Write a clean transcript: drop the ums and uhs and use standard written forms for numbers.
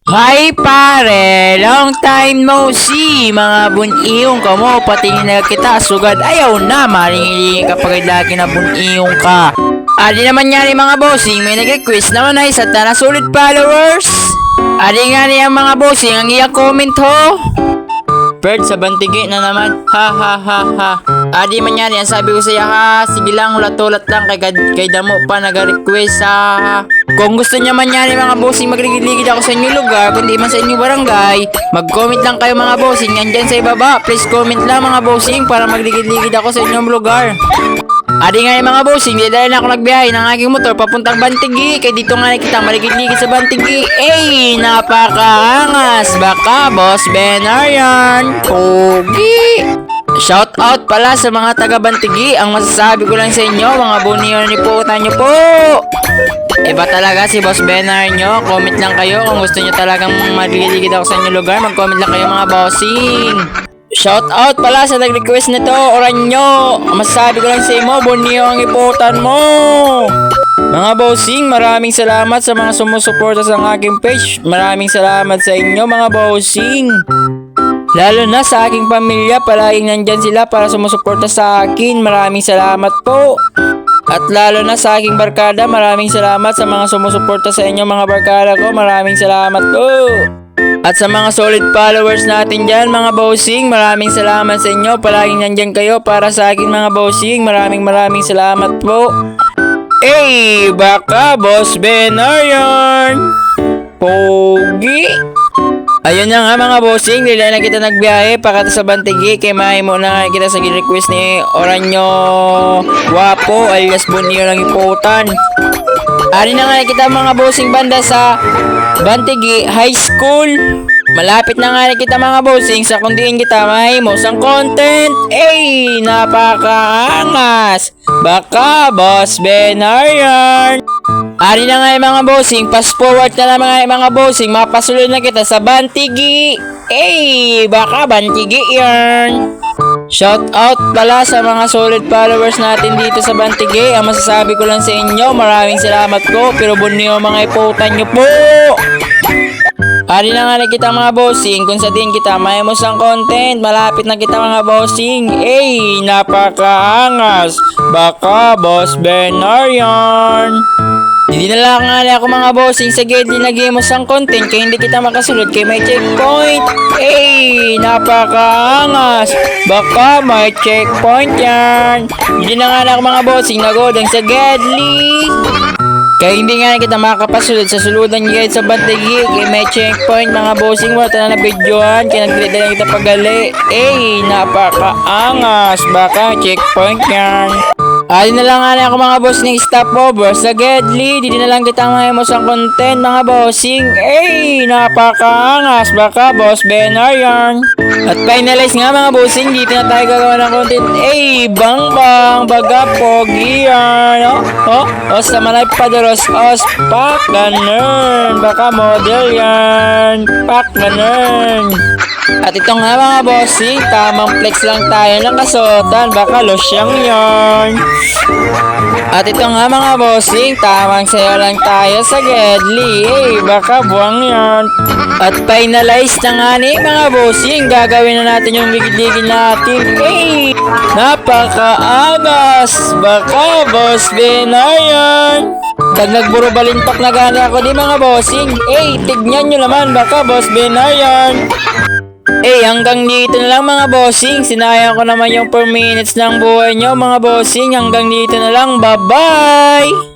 Hi pare, long time no see. Mga buniyong ka mo, patingin na kita sugad ayaw na maringiling kapag lagi na buniyong ka. Adi naman nga ni mga bossing, may nag-request naman ay sa tana solid followers. Adi nga ni ang mga bossing ang iyang comment ho. Bird sa bantigi na naman. Ha ha ha ha. Adi man yan, sabi ko sa'yo ha. Sige lang, ulat-ulat lang kay damo pa nag-request ha. Kung gusto niya man yan mga bossing, magligid-ligid ako sa inyong lugar, kundi man sa inyong barangay, mag-comment lang kayo mga bossing, nandyan sa ibaba. Please comment lang mga bossing para magligid-ligid ako sa inyong lugar. Adi nga mga bossing, dahil na ako nagbiyahe ng aking motor papuntang Bantigi. Kaya dito nga nakita maligid-ligid sa Bantigi. Napakaangas. Baka Boss Benar yan. Pogi. Shout out pala sa mga taga Bantigi. Ang masasabi ko lang sa inyo, mga buniyo ni putan nyo po. Iba talaga si Boss Benar nyo. Comment lang kayo kung gusto nyo talagang maligid-ligid ako sa inyong lugar. Mag-comment lang kayo mga bossing. Shout out pala sa nag-request nito, Oranyo. Masasabi ko lang sa imo, buniyo ang iputan mo. Mga bossing, maraming salamat sa mga sumusuporta sa aking page. Maraming salamat sa inyo mga bossing. Lalo na sa aking pamilya, palaging nandyan sila para sumusuporta sa akin. Maraming salamat po. At lalo na sa aking barkada, maraming salamat sa mga sumusuporta sa inyo mga barkada ko. Maraming salamat po. At sa mga solid followers natin dyan mga bossing, maraming salamat sa inyo. Palaging nandyan kayo para sa akin mga bossing. Maraming salamat po. Baka Boss Benar yan. Pogi. Ayun na nga mga bossing, nila na kita nagbiyahe pakata sa Bantigi. Kay mahi mo na nga kita sa request ni Oranyo Guapo alias Buniyo ng Iputan. Ari na nga kita mga bossing banda sa Bantigi High School. Malapit na nga kita mga bossing sa kundiin kita mahi mo sang content. Napakaangas. Baka Boss Benar yan. Ari na nga mga bossing, fast forward na lang mga bossing, mapasulod na kita sa Bantigi. Baka Bantigi yan. Shout out pala sa mga solid followers natin dito sa Bantigi. Ang masasabi ko lang sa inyo, maraming salamat po. Pero buniyo mga iputan nyo po. Ari na nga kita mga bossing, kung sa din kita may musang content, malapit na kita mga bossing. Napakaangas. Baka Boss Benar yan. Hindi na lang nga ako mga bossing sa gate linagay ang content kaya hindi kita makasunod kay may checkpoint. Napakaangas. Baka may checkpoint yan. Hindi na nga ako mga bossing nagodang sa Gedli. Kaya hindi nga kita makapasunod sa suludan guys sa Bantigi. Kaya may checkpoint mga bossing mo. Ito na videohan. Kaya nag-delete na lang kita pagali. Napakaangas. Baka checkpoint yan. Ay na lang nga ako mga bossing stopover sa Gedli. Dito na lang kita mahimos ang content mga bossing. Napakaangas. Baka Boss Benar yan. At finalize nga mga bossing, dito na tayo gagawa ng content. Bang baga pogi yan. Sa malay padaros. Pak ganun. Baka model yan. Pak ganun. At ito nga mga bossing, tamang flex lang tayo ng kasuotan. Baka losyang yan. At ito nga mga bossing, tamang sayo lang tayo sa Gedli. Baka buwang yan. At finalize na nga ni mga bossing, gagawin na natin yung ligid-ligid natin. Napakaangas. Baka Boss Benar yan. Nagburo balintok na gana ako di mga bossing. Tignan nyo naman, baka Boss Benar yan. Hanggang dito na lang mga bossing. Sinayang ko naman yung 4 minutes ng buhay nyo mga bossing. Hanggang dito na lang. Bye-bye!